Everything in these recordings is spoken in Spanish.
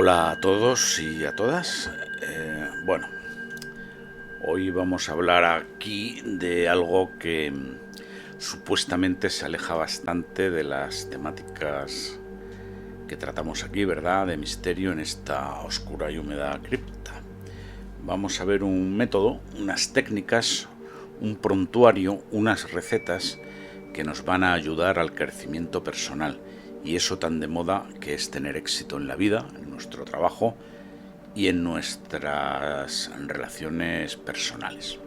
Hola a todos y a todas. Bueno, hoy vamos a hablar aquí de algo que supuestamente se aleja bastante de las temáticas que tratamos aquí, ¿verdad? De misterio en esta oscura y húmeda cripta. Vamos a ver un método, unas técnicas, un prontuario, unas recetas que nos van a ayudar al crecimiento personal y eso tan de moda que es tener éxito en la vida, en nuestro trabajo y en nuestras relaciones personales.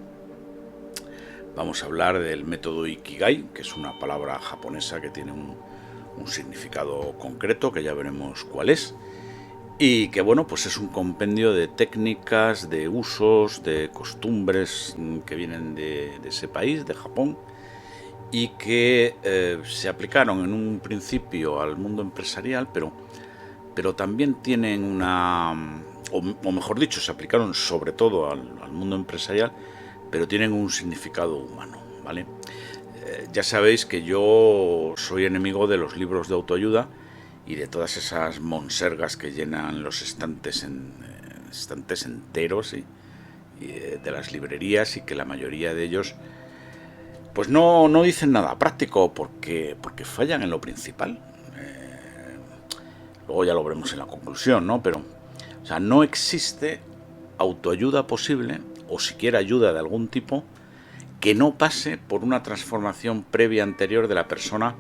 Vamos a hablar del método Ikigai, que es una palabra japonesa que tiene un significado concreto, que ya veremos cuál es, y que bueno, pues es un compendio de técnicas, de usos, de costumbres que vienen de ese país, de Japón, y que se aplicaron en un principio al mundo empresarial, pero también tienen o mejor dicho, se aplicaron sobre todo al mundo empresarial, pero tienen un significado humano, ¿vale? Ya sabéis que yo soy enemigo de los libros de autoayuda y de todas esas monsergas que llenan los estantes enteros de las librerías, y que la mayoría de ellos pues no dicen nada práctico porque fallan en lo principal. Luego ya lo veremos en la conclusión, ¿no? Pero, o sea, no existe autoayuda posible, o siquiera ayuda de algún tipo, que no pase por una transformación previa anterior de la persona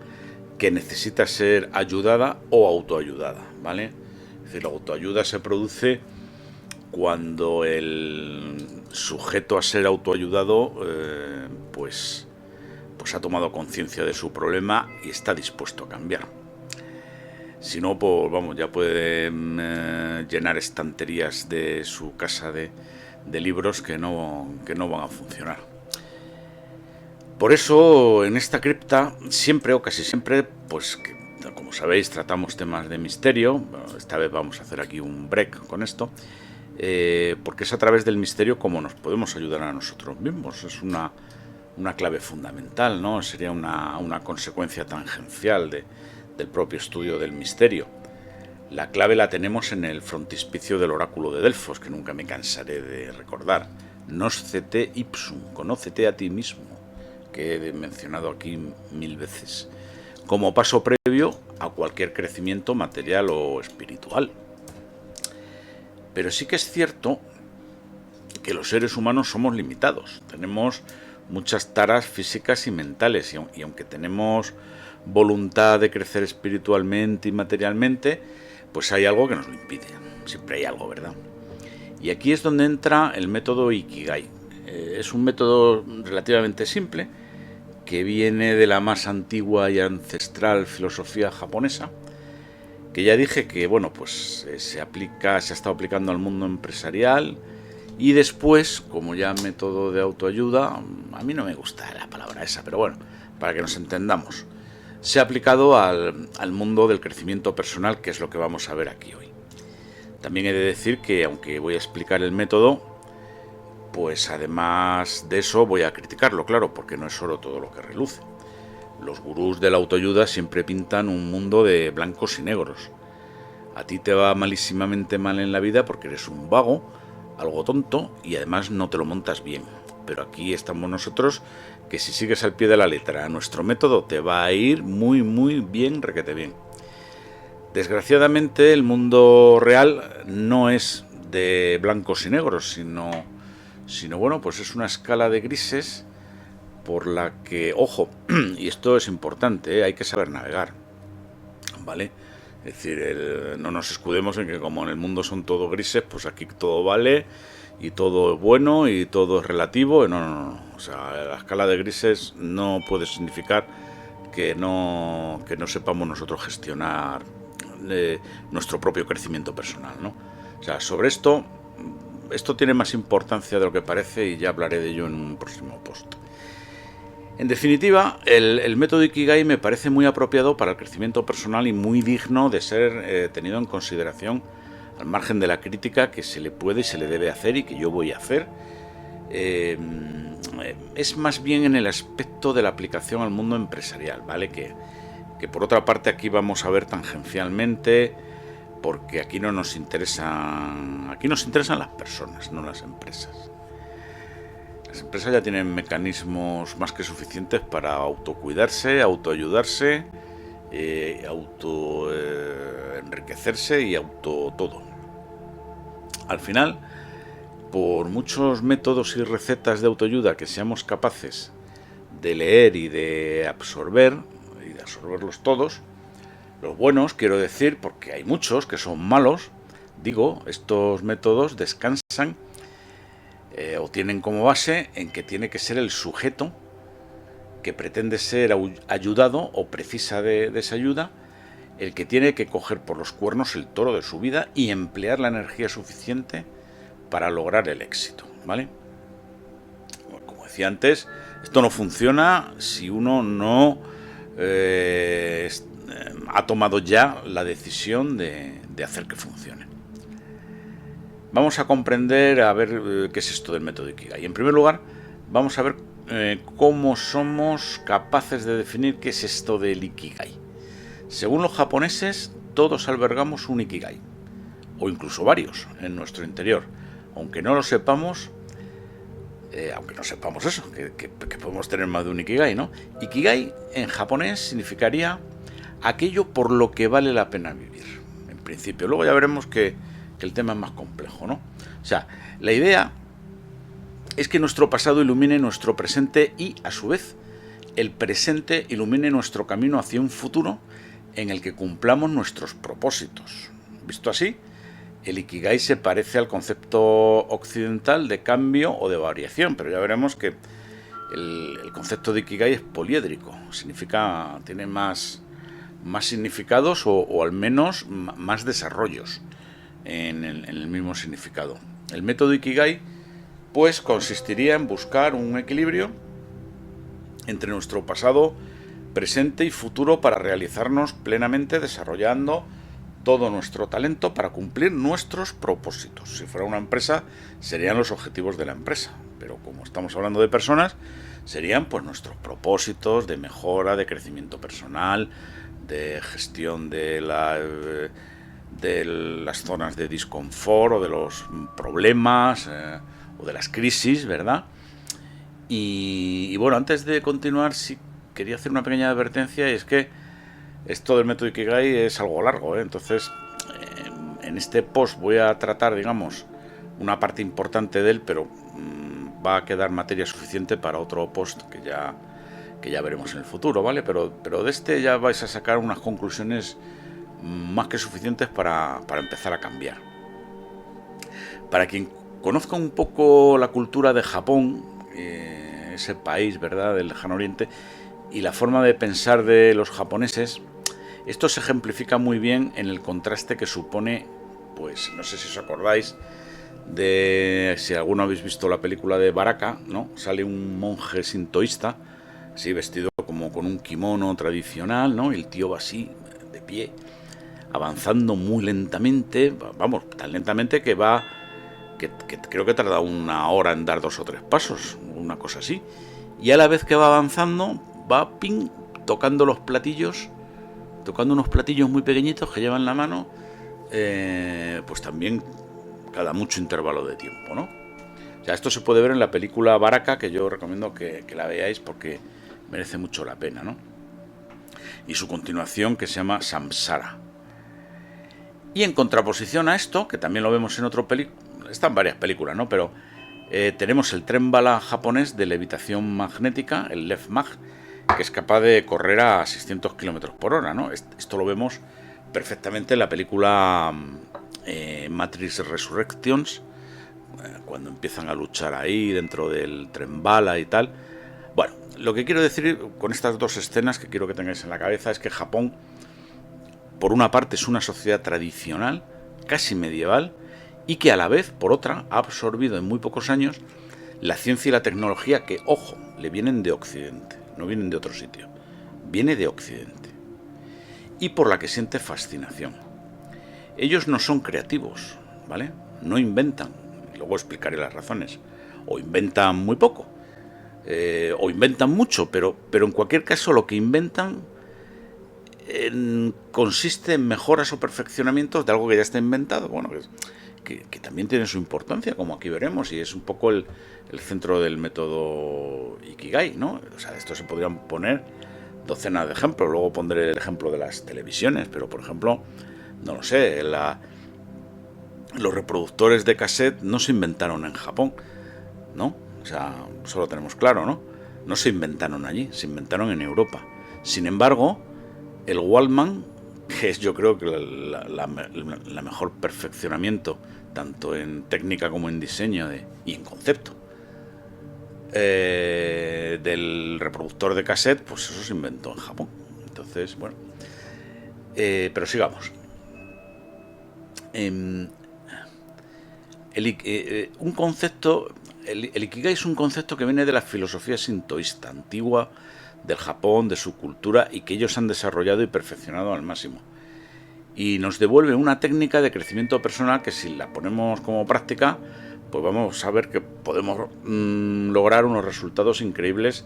que necesita ser ayudada o autoayudada, ¿vale? Es decir, la autoayuda se produce cuando el sujeto a ser autoayudado pues ha tomado conciencia de su problema y está dispuesto a cambiar. Si no, pues vamos, ya puede llenar estanterías de su casa de libros que no van a funcionar. Por eso, en esta cripta, siempre o casi siempre, pues como sabéis, tratamos temas de misterio. Esta vez vamos a hacer aquí un break con esto, porque es a través del misterio como nos podemos ayudar a nosotros mismos. Es una clave fundamental, ¿no? Sería una consecuencia tangencial del propio estudio del misterio. La clave la tenemos en el frontispicio del oráculo de Delfos, que nunca me cansaré de recordar. Noscete ipsum, conócete a ti mismo, que he mencionado aquí 1000 veces, como paso previo a cualquier crecimiento material o espiritual. Pero sí que es cierto que los seres humanos somos limitados, tenemos muchas taras físicas y mentales, y aunque tenemos voluntad de crecer espiritualmente y materialmente, pues hay algo que nos lo impide. Siempre hay algo, ¿verdad? Y aquí es donde entra el método Ikigai. Es un método relativamente simple que viene de la más antigua y ancestral filosofía japonesa, que ya dije que bueno, pues se ha estado aplicando al mundo empresarial. Y después, como ya método de autoayuda, a mí no me gusta la palabra esa, pero bueno, para que nos entendamos, se ha aplicado al mundo del crecimiento personal, que es lo que vamos a ver aquí hoy. También he de decir que, aunque voy a explicar el método, pues además de eso voy a criticarlo, claro, porque no es solo todo lo que reluce. Los gurús de la autoayuda siempre pintan un mundo de blancos y negros. A ti te va malísimamente mal en la vida porque eres un vago, algo tonto, y además no te lo montas bien. Pero aquí estamos nosotros, que si sigues al pie de la letra nuestro método te va a ir muy muy bien, requete bien. Desgraciadamente el mundo real no es de blancos y negros, sino bueno, pues es una escala de grises por la que, ojo, y esto es importante, hay que saber navegar, ¿vale? Es decir, no nos escudemos en que como en el mundo son todo grises, pues aquí todo vale y todo es bueno y todo es relativo. No. O sea, la escala de grises no puede significar que no sepamos nosotros gestionar nuestro propio crecimiento personal, ¿no? O sea, sobre esto tiene más importancia de lo que parece, y ya hablaré de ello en un próximo post. En definitiva, el método Ikigai me parece muy apropiado para el crecimiento personal y muy digno de ser tenido en consideración, al margen de la crítica que se le puede y se le debe hacer, y que yo voy a hacer. Es más bien en el aspecto de la aplicación al mundo empresarial, ¿vale? Que por otra parte aquí vamos a ver tangencialmente, porque aquí nos interesan las personas, no las empresas. Las empresas ya tienen mecanismos más que suficientes para autocuidarse, autoayudarse, enriquecerse y todo. Al final, por muchos métodos y recetas de autoayuda que seamos capaces de leer y de absorberlos todos, los buenos, quiero decir, porque hay muchos que son malos, digo, estos métodos descansan o tienen como base en que tiene que ser el sujeto que pretende ser ayudado o precisa de esa ayuda, el que tiene que coger por los cuernos el toro de su vida y emplear la energía suficiente para lograr el éxito, ¿vale? Como decía antes, esto no funciona si uno no ha tomado ya la decisión de hacer que funcione. Vamos a comprender, a ver qué es esto del método Ikigai. En primer lugar, vamos a ver cómo somos capaces de definir qué es esto del Ikigai. Según los japoneses, todos albergamos un Ikigai, o incluso varios, en nuestro interior. Aunque no sepamos eso, que podemos tener más de un Ikigai, ¿no? Ikigai en japonés significaría aquello por lo que vale la pena vivir, en principio. Luego ya veremos que el tema es más complejo, ¿no? O sea, la idea es que nuestro pasado ilumine nuestro presente y, a su vez, el presente ilumine nuestro camino hacia un futuro en el que cumplamos nuestros propósitos. Visto así, el Ikigai se parece al concepto occidental de cambio o de variación, pero ya veremos que el concepto de Ikigai es poliédrico, tiene más significados o al menos más desarrollos en el mismo significado. El método Ikigai, pues, consistiría en buscar un equilibrio entre nuestro pasado, presente y futuro para realizarnos plenamente, desarrollando todo nuestro talento para cumplir nuestros propósitos. Si fuera una empresa, serían los objetivos de la empresa, pero como estamos hablando de personas, serían pues nuestros propósitos de mejora, de crecimiento personal, de gestión de las zonas de disconfort o de los problemas o de las crisis, ¿verdad? Y bueno, antes de continuar, sí quería hacer una pequeña advertencia, y es que esto del método Ikigai es algo largo, ¿eh? Entonces, en este post voy a tratar, digamos, una parte importante de él, pero va a quedar materia suficiente para otro post que ya veremos en el futuro, ¿vale? Pero de este ya vais a sacar unas conclusiones más que suficientes para empezar a cambiar. Para quien conozca un poco la cultura de Japón, ese país, ¿verdad?, del lejano oriente, y la forma de pensar de los japoneses, esto se ejemplifica muy bien en el contraste que supone, pues no sé si os acordáis de, si alguno habéis visto la película de Baraka, ¿no? Sale un monje sintoísta, así vestido como con un kimono tradicional, ¿no? Y el tío va así, de pie, avanzando muy lentamente, vamos, tan lentamente que creo que tarda 1 hora en dar 2 o 3 pasos, una cosa así. Y a la vez que va avanzando, va tocando los platillos, tocando unos platillos muy pequeñitos que lleva en la mano, pues también cada mucho intervalo de tiempo, ¿no? O sea, esto se puede ver en la película Baraka, que yo recomiendo que la veáis porque merece mucho la pena, ¿no? Y su continuación, que se llama Samsara. Y en contraposición a esto, que también lo vemos en otra película, están varias películas, ¿no? Pero tenemos el tren bala japonés de levitación magnética, el Lev Mag, que es capaz de correr a 600 km por hora, ¿no? Esto lo vemos perfectamente en la película Matrix Resurrections, cuando empiezan a luchar ahí dentro del tren bala y tal. Bueno, lo que quiero decir con estas dos escenas que quiero que tengáis en la cabeza es que Japón, por una parte, es una sociedad tradicional, casi medieval, y que a la vez, por otra, ha absorbido en muy pocos años la ciencia y la tecnología que, ojo, le vienen de Occidente, no vienen de otro sitio, viene de Occidente, y por la que siente fascinación. Ellos no son creativos, ¿vale? No inventan, luego explicaré las razones, o inventan muy poco, o inventan mucho, pero en cualquier caso lo que inventan consiste en mejoras o perfeccionamientos de algo que ya está inventado, bueno, que también tiene su importancia, como aquí veremos, y es un poco el centro del método Ikigai, ¿no? O sea, de esto se podrían poner docenas de ejemplos. Luego pondré el ejemplo de las televisiones, pero por ejemplo, no lo sé, los reproductores de cassette no se inventaron en Japón, ¿no? O sea, eso lo tenemos claro, ¿no? No se inventaron allí, se inventaron en Europa. Sin embargo, el Walkman, que es yo creo que la mejor perfeccionamiento, tanto en técnica como en diseño y en concepto, del reproductor de cassette, pues eso se inventó en Japón. Entonces, bueno, pero sigamos. Un concepto, el Ikigai es un concepto que viene de la filosofía sintoísta antigua del Japón, de su cultura, y que ellos han desarrollado y perfeccionado al máximo. Y nos devuelve una técnica de crecimiento personal que, si la ponemos como práctica, pues vamos a ver que podemos lograr unos resultados increíbles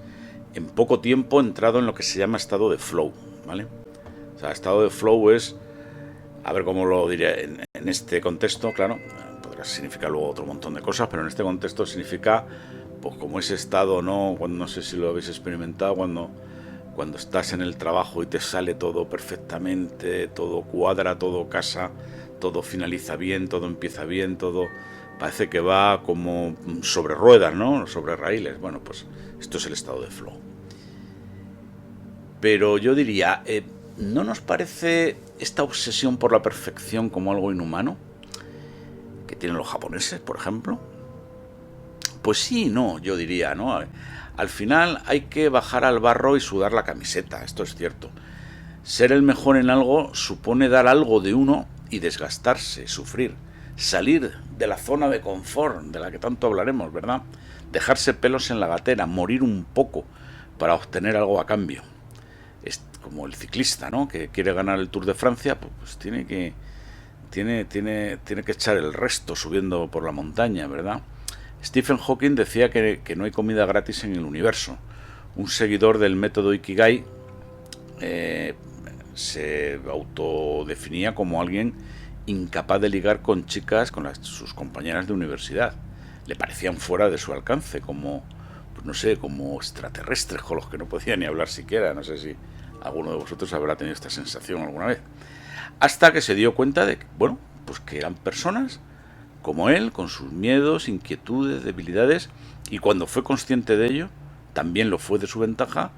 en poco tiempo, entrado en lo que se llama estado de flow, ¿vale? O sea, estado de flow es, a ver cómo lo diré en este contexto, claro, podrá significar luego otro montón de cosas, pero en este contexto significa, pues como ese estado, ¿no? Cuando, no sé si lo habéis experimentado, cuando estás en el trabajo y te sale todo perfectamente, todo cuadra, todo casa, todo finaliza bien, todo empieza bien, todo parece que va como sobre ruedas, ¿no? Sobre raíles. Bueno, pues esto es el estado de flow. Pero yo diría, ¿no nos parece esta obsesión por la perfección como algo inhumano que tienen los japoneses, por ejemplo? Pues sí, no, yo diría, ¿no? Al final hay que bajar al barro y sudar la camiseta, esto es cierto. Ser el mejor en algo supone dar algo de uno y desgastarse, sufrir, salir de la zona de confort de la que tanto hablaremos, ¿verdad? Dejarse pelos en la gatera, morir un poco para obtener algo a cambio. Es como el ciclista, ¿no? Que quiere ganar el Tour de Francia, pues tiene que echar el resto subiendo por la montaña, ¿verdad? Stephen Hawking decía que no hay comida gratis en el universo. Un seguidor del método Ikigai se autodefinía como alguien incapaz de ligar con chicas, con sus compañeras de universidad. Le parecían fuera de su alcance, como, pues no sé, como extraterrestres con los que no podía ni hablar siquiera. No sé si alguno de vosotros habrá tenido esta sensación alguna vez. Hasta que se dio cuenta de que, bueno, pues que eran personas como él, con sus miedos, inquietudes, debilidades, y cuando fue consciente de ello, también lo fue de su ventaja,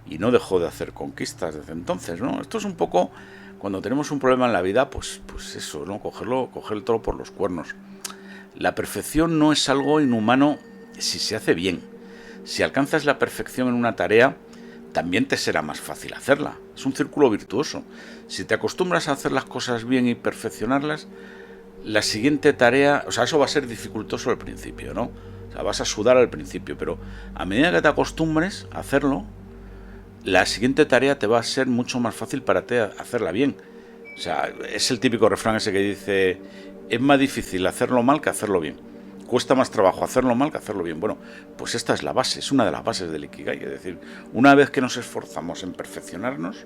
y no dejó de hacer conquistas desde entonces, ¿no? Esto es un poco, cuando tenemos un problema en la vida, pues eso, ¿no? Coger el toro por los cuernos. La perfección no es algo inhumano si se hace bien. Si alcanzas la perfección en una tarea, también te será más fácil hacerla. Es un círculo virtuoso. Si te acostumbras a hacer las cosas bien y perfeccionarlas, la siguiente tarea, o sea, eso va a ser dificultoso al principio, ¿no? O sea, vas a sudar al principio, pero a medida que te acostumbres a hacerlo, la siguiente tarea te va a ser mucho más fácil para ti hacerla bien. O sea, es el típico refrán ese que dice, es más difícil hacerlo mal que hacerlo bien. Cuesta más trabajo hacerlo mal que hacerlo bien. Bueno, pues esta es la base, es una de las bases del Ikigai. Es decir, una vez que nos esforzamos en perfeccionarnos,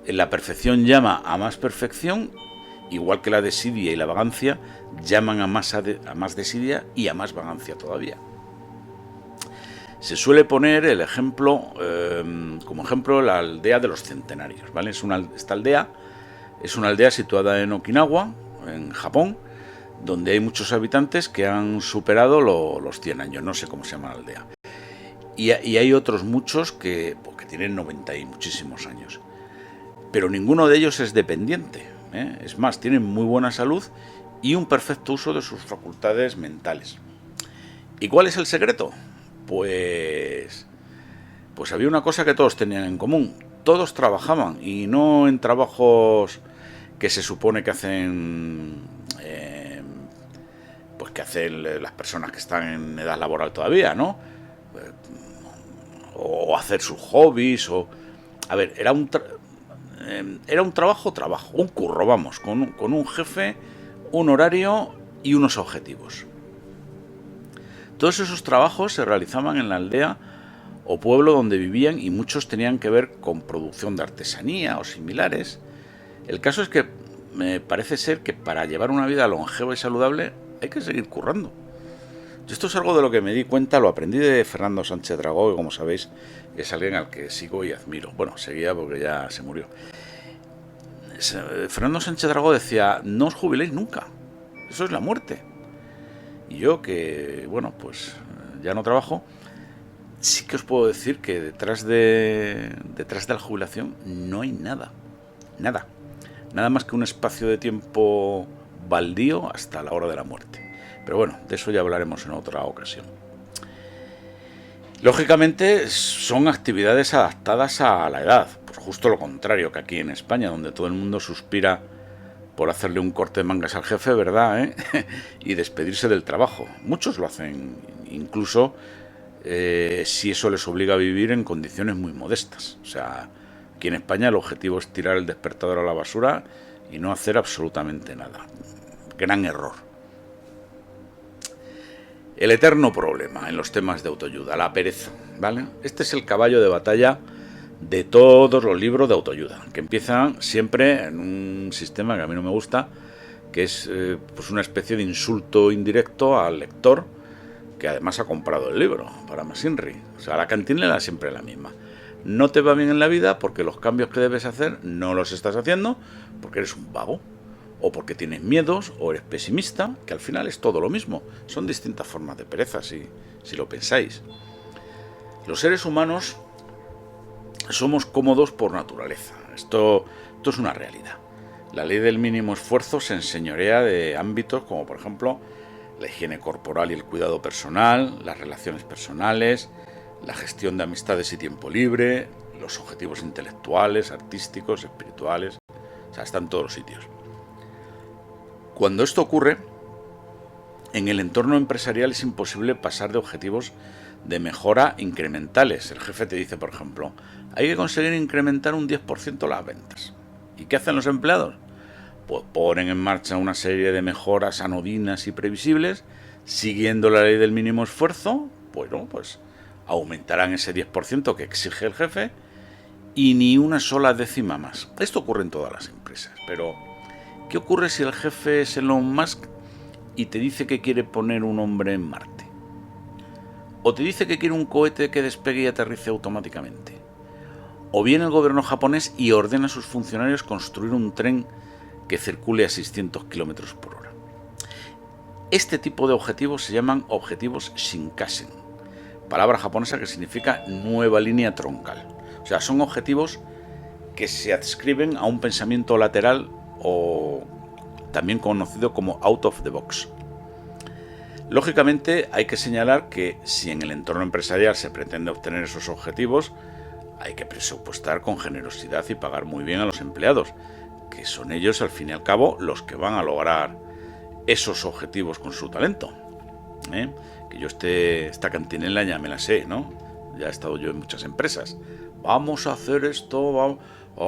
la perfección llama a más perfección, igual que la desidia y la vagancia llaman a más desidia y a más vagancia todavía. Se suele poner el ejemplo, como ejemplo, la aldea de los centenarios, ¿vale? Esta aldea es una aldea situada en Okinawa, en Japón, donde hay muchos habitantes que han superado los 100 años, no sé cómo se llama la aldea. Y hay otros muchos que tienen 90 y muchísimos años. Pero ninguno de ellos es dependiente, ¿eh? Es más, tienen muy buena salud y un perfecto uso de sus facultades mentales. ¿Y cuál es el secreto? Pues había una cosa que todos tenían en común. Todos trabajaban, y no en trabajos que se supone que hacen pues que hacen las personas que están en edad laboral todavía, ¿no? O hacer sus hobbies, o... A ver, era un trabajo, un curro, vamos, con un jefe, un horario y unos objetivos. Todos esos trabajos se realizaban en la aldea o pueblo donde vivían, y muchos tenían que ver con producción de artesanía o similares. El caso es que me parece ser que para llevar una vida longeva y saludable hay que seguir currando. Y esto es algo de lo que me di cuenta, lo aprendí de Fernando Sánchez Dragó, que como sabéis es alguien al que sigo y admiro. Bueno, seguía porque ya se murió. Fernando Sánchez Dragó decía: no os jubiléis nunca, eso es la muerte. Y yo, que bueno, pues ya no trabajo, sí que os puedo decir que detrás de la jubilación no hay nada más que un espacio de tiempo baldío hasta la hora de la muerte. Pero bueno, de eso ya hablaremos en otra ocasión. Lógicamente son actividades adaptadas a la edad, pues justo lo contrario que aquí en España, donde todo el mundo suspira por hacerle un corte de mangas al jefe, ¿verdad? Y despedirse del trabajo. Muchos lo hacen, incluso si eso les obliga a vivir en condiciones muy modestas. O sea, aquí en España el objetivo es tirar el despertador a la basura y no hacer absolutamente nada. Gran error. El eterno problema en los temas de autoayuda, la pereza, ¿vale? Este es el caballo de batalla de todos los libros de autoayuda, que empiezan siempre en un sistema que a mí no me gusta, que es pues una especie de insulto indirecto al lector, que además ha comprado el libro para más Inri. O sea, la cantinela siempre es la misma. No te va bien en la vida porque los cambios que debes hacer no los estás haciendo, porque eres un vago, o porque tienes miedos, o eres pesimista, que al final es todo lo mismo. Son distintas formas de pereza, si lo pensáis. Los seres humanos somos cómodos por naturaleza. Esto es una realidad. La ley del mínimo esfuerzo se enseñorea de ámbitos como, por ejemplo, la higiene corporal y el cuidado personal, las relaciones personales, la gestión de amistades y tiempo libre, los objetivos intelectuales, artísticos, espirituales. O sea, está en todos los sitios. Cuando esto ocurre, en el entorno empresarial es imposible pasar de objetivos de mejora incrementales. El jefe te dice, por ejemplo, hay que conseguir incrementar un 10% las ventas. ¿Y qué hacen los empleados? Pues ponen en marcha una serie de mejoras anodinas y previsibles, siguiendo la ley del mínimo esfuerzo. Bueno, pues aumentarán ese 10% que exige el jefe y ni una sola décima más. Esto ocurre en todas las empresas, pero ¿qué ocurre si el jefe es Elon Musk y te dice que quiere poner un hombre en Marte? O te dice que quiere un cohete que despegue y aterrice automáticamente. O viene el gobierno japonés y ordena a sus funcionarios construir un tren que circule a 600 km por hora. Este tipo de objetivos se llaman objetivos Shinkansen, palabra japonesa que significa nueva línea troncal. O sea, son objetivos que se adscriben a un pensamiento lateral, o también conocido como out of the box. Lógicamente hay que señalar que si en el entorno empresarial se pretende obtener esos objetivos, hay que presupuestar con generosidad y pagar muy bien a los empleados, que son ellos al fin y al cabo los que van a lograr esos objetivos con su talento. Que yo esta cantinela ya me la sé, ¿no? Ya he estado yo en muchas empresas. Vamos a hacer esto,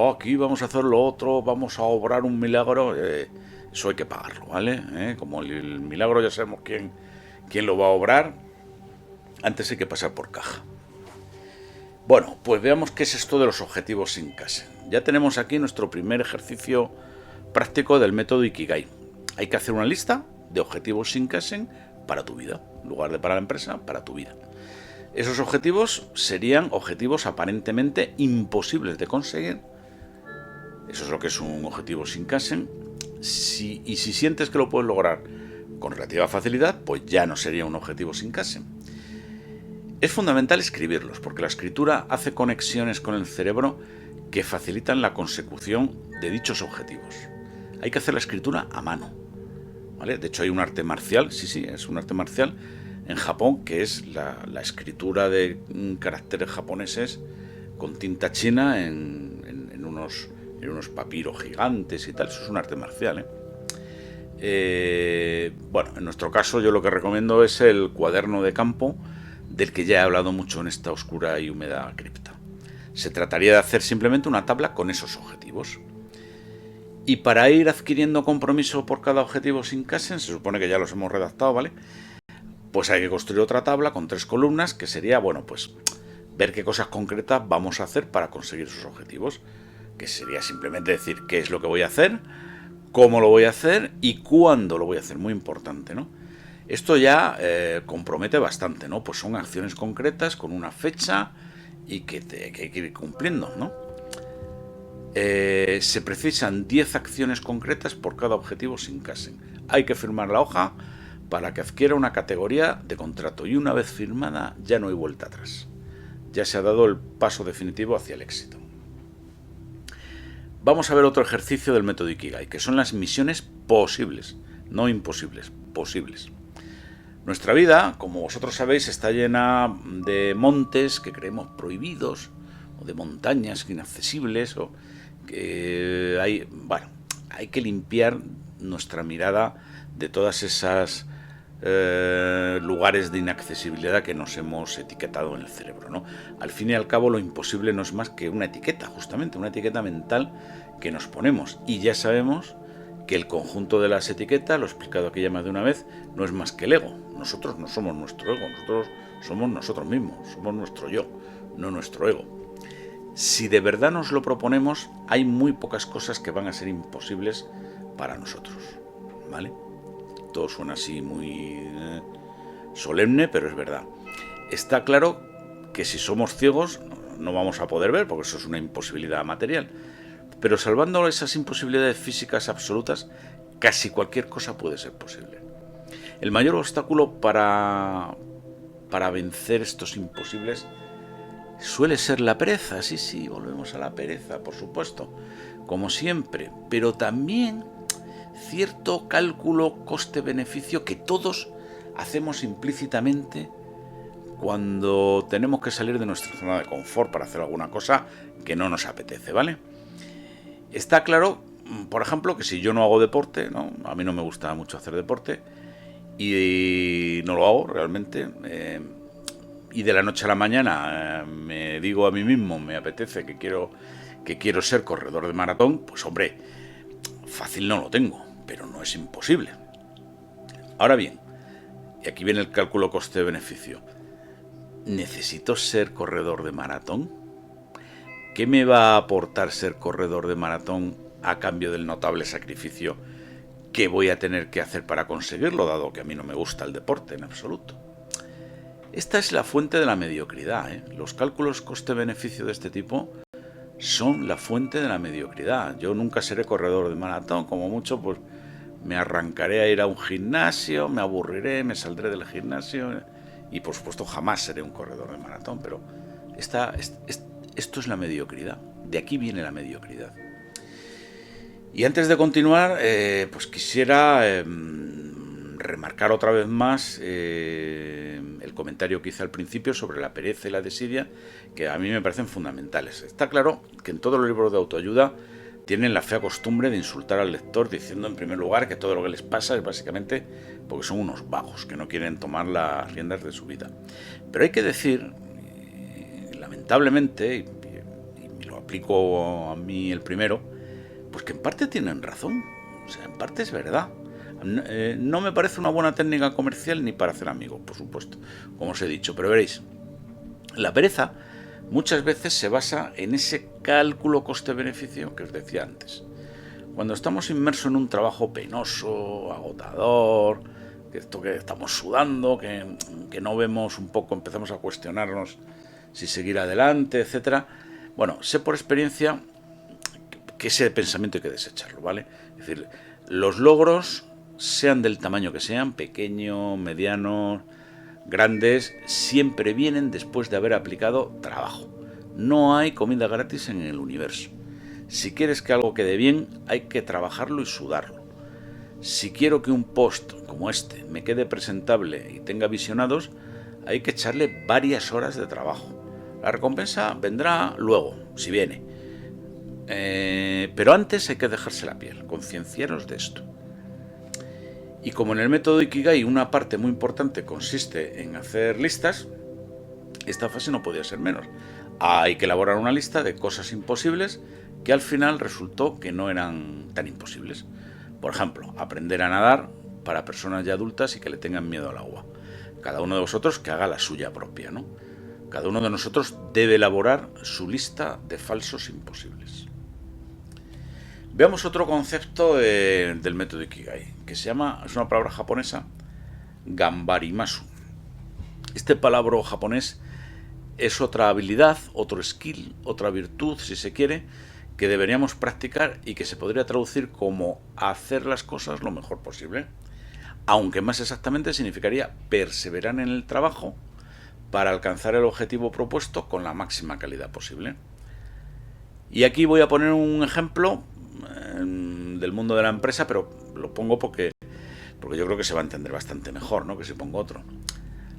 aquí vamos a hacer lo otro, vamos a obrar un milagro. Eso hay que pagarlo, ¿vale? Como el milagro ya sabemos quién lo va a obrar, antes hay que pasar por caja. Bueno, pues veamos qué es esto de los objetivos Shinkansen. Ya tenemos aquí nuestro primer ejercicio práctico del método Ikigai. Hay que hacer una lista de objetivos Shinkansen para tu vida, en lugar de para la empresa, para tu vida. Esos objetivos serían objetivos aparentemente imposibles de conseguir. Eso es lo que es un objetivo Shinkansen. Si sientes que lo puedes lograr con relativa facilidad, pues ya no sería un objetivo Shinkansen. Es fundamental escribirlos, porque la escritura hace conexiones con el cerebro que facilitan la consecución de dichos objetivos. Hay que hacer la escritura a mano, ¿vale? De hecho hay un arte marcial, sí, es un arte marcial en Japón, que es la escritura de caracteres japoneses con tinta china en unos papiros gigantes y tal. Eso es un arte marcial, Bueno, en nuestro caso yo lo que recomiendo es el cuaderno de campo, del que ya he hablado mucho en esta oscura y húmeda cripta. Se trataría de hacer simplemente una tabla con esos objetivos. Y para ir adquiriendo compromiso por cada objetivo Shinkansen, se supone que ya los hemos redactado, ¿vale? Pues hay que construir otra tabla con 3 columnas, que sería, bueno, pues ver qué cosas concretas vamos a hacer para conseguir esos objetivos, que sería simplemente decir qué es lo que voy a hacer, cómo lo voy a hacer y cuándo lo voy a hacer, muy importante, ¿no? Esto ya compromete bastante, ¿no? Pues son acciones concretas con una fecha y que hay que ir cumpliendo, ¿no? Se precisan 10 acciones concretas por cada objetivo sin casing. Hay que firmar la hoja para que adquiera una categoría de contrato y una vez firmada ya no hay vuelta atrás. Ya se ha dado el paso definitivo hacia el éxito. Vamos a ver otro ejercicio del método Ikigai, que son las misiones posibles, no imposibles, posibles. Nuestra vida, como vosotros sabéis, está llena de montes que creemos prohibidos, o de montañas inaccesibles, o que hay que limpiar nuestra mirada de todas esas lugares de inaccesibilidad que nos hemos etiquetado en el cerebro, ¿no? Al fin y al cabo, lo imposible no es más que una etiqueta, justamente, una etiqueta mental que nos ponemos. Y ya sabemos que el conjunto de las etiquetas, lo he explicado aquí ya más de una vez, no es más que el ego. Nosotros no somos nuestro ego, nosotros somos nosotros mismos, somos nuestro yo, no nuestro ego. Si de verdad nos lo proponemos, hay muy pocas cosas que van a ser imposibles para nosotros, ¿vale? Todo suena así muy solemne, pero es verdad. Está claro que si somos ciegos no vamos a poder ver, porque eso es una imposibilidad material. Pero salvando esas imposibilidades físicas absolutas, casi cualquier cosa puede ser posible. El mayor obstáculo para vencer estos imposibles suele ser la pereza. Sí, volvemos a la pereza, por supuesto, como siempre, pero también cierto cálculo coste-beneficio que todos hacemos implícitamente cuando tenemos que salir de nuestra zona de confort para hacer alguna cosa que no nos apetece, ¿vale? Está claro, por ejemplo, que si yo no hago deporte, ¿no? A mí no me gusta mucho hacer deporte y no lo hago realmente, y de la noche a la mañana me digo a mí mismo, me apetece que quiero ser corredor de maratón, pues hombre, fácil no lo tengo, pero no es imposible. Ahora bien, y aquí viene el cálculo coste-beneficio. ¿Necesito ser corredor de maratón? ¿Qué me va a aportar ser corredor de maratón a cambio del notable sacrificio que voy a tener que hacer para conseguirlo, dado que a mí no me gusta el deporte en absoluto? Esta es la fuente de la mediocridad, ¿eh? Los cálculos coste-beneficio de este tipo son la fuente de la mediocridad. Yo nunca seré corredor de maratón, como mucho pues me arrancaré a ir a un gimnasio, me aburriré, me saldré del gimnasio y por supuesto jamás seré un corredor de maratón, pero esto es la mediocridad, de aquí viene la mediocridad. Y antes de continuar, pues quisiera remarcar otra vez más el comentario que hice al principio sobre la pereza y la desidia, que a mí me parecen fundamentales. Está claro que en todos los libros de autoayuda tienen la fea costumbre de insultar al lector diciendo en primer lugar que todo lo que les pasa es básicamente porque son unos vagos que no quieren tomar las riendas de su vida. Pero hay que decir, lamentablemente, y lo aplico a mí el primero, pues que en parte tienen razón, o sea, en parte es verdad. No me parece una buena técnica comercial ni para hacer amigos, por supuesto, como os he dicho, pero veréis, la pereza muchas veces se basa en ese cálculo coste-beneficio que os decía antes. Cuando estamos inmersos en un trabajo penoso, agotador, que estamos sudando, que no vemos un poco, empezamos a cuestionarnos si seguir adelante, etcétera. Bueno, sé por experiencia que ese pensamiento hay que desecharlo, ¿vale? Es decir, los logros, sean del tamaño que sean, pequeños, medianos, grandes, siempre vienen después de haber aplicado trabajo. No hay comida gratis en el universo. Si quieres que algo quede bien, hay que trabajarlo y sudarlo. Si quiero que un post como este me quede presentable y tenga visionados, hay que echarle varias horas de trabajo. La recompensa vendrá luego, si viene. Pero antes hay que dejarse la piel, concienciaros de esto. Y como en el método Ikigai una parte muy importante consiste en hacer listas, esta fase no podía ser menos. Hay que elaborar una lista de cosas imposibles que al final resultó que no eran tan imposibles. Por ejemplo, aprender a nadar para personas ya adultas y que le tengan miedo al agua. Cada uno de vosotros que haga la suya propia, ¿no? Cada uno de nosotros debe elaborar su lista de falsos imposibles. Veamos otro concepto del método Ikigai, que es una palabra japonesa, Gambarimasu. Este palabra japonés es otra habilidad, otro skill, otra virtud, si se quiere, que deberíamos practicar y que se podría traducir como hacer las cosas lo mejor posible. Aunque más exactamente significaría perseverar en el trabajo para alcanzar el objetivo propuesto con la máxima calidad posible. Y aquí voy a poner un ejemplo del mundo de la empresa, pero lo pongo porque yo creo que se va a entender bastante mejor, ¿no?, que si pongo otro.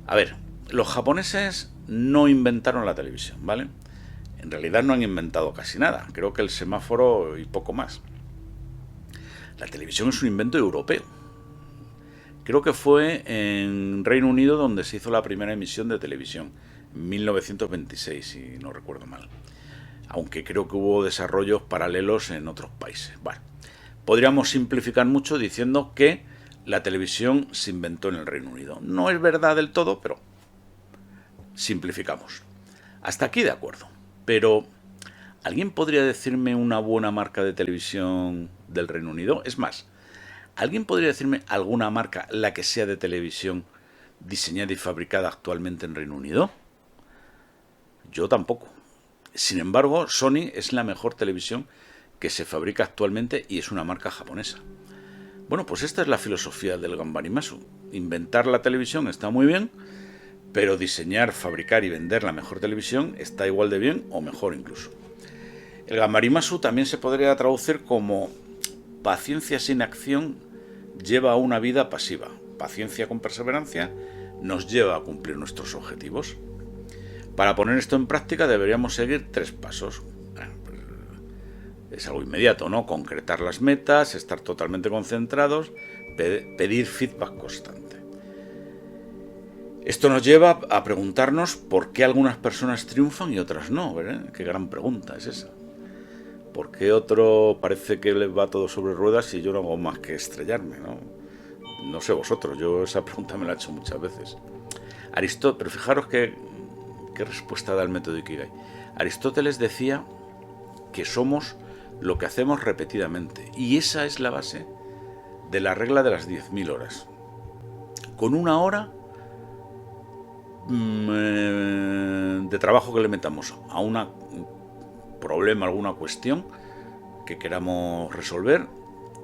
A ver, los japoneses no inventaron la televisión, ¿vale? En realidad no han inventado casi nada. Creo que el semáforo y poco más. La televisión es un invento europeo. Creo que fue en Reino Unido donde se hizo la primera emisión de televisión, en 1926, si no recuerdo mal. Aunque creo que hubo desarrollos paralelos en otros países. Bueno, podríamos simplificar mucho diciendo que la televisión se inventó en el Reino Unido. No es verdad del todo, pero simplificamos. Hasta aquí de acuerdo. Pero, ¿alguien podría decirme una buena marca de televisión del Reino Unido? Es más, ¿alguien podría decirme alguna marca, la que sea de televisión, diseñada y fabricada actualmente en Reino Unido? Yo tampoco. Sin embargo, Sony es la mejor televisión que se fabrica actualmente y es una marca japonesa. Bueno, pues esta es la filosofía del Gambarimasu. Inventar la televisión está muy bien, pero diseñar, fabricar y vender la mejor televisión está igual de bien o mejor incluso. El Gambarimasu también se podría traducir como paciencia sin acción lleva a una vida pasiva. Paciencia con perseverancia nos lleva a cumplir nuestros objetivos. Para poner esto en práctica deberíamos seguir 3 pasos. Es algo inmediato, ¿no? Concretar las metas, estar totalmente concentrados, pedir feedback constante. Esto nos lleva a preguntarnos por qué algunas personas triunfan y otras no, ¿verdad? Qué gran pregunta es esa. ¿Por qué otro parece que les va todo sobre ruedas y yo no hago más que estrellarme, ¿no? No sé vosotros, yo esa pregunta me la he hecho muchas veces. Pero fijaros qué respuesta da el método Ikigai. Aristóteles decía que somos lo que hacemos repetidamente, y esa es la base de la regla de las 10.000 horas. Con una hora de trabajo que le metamos a un problema, alguna cuestión que queramos resolver,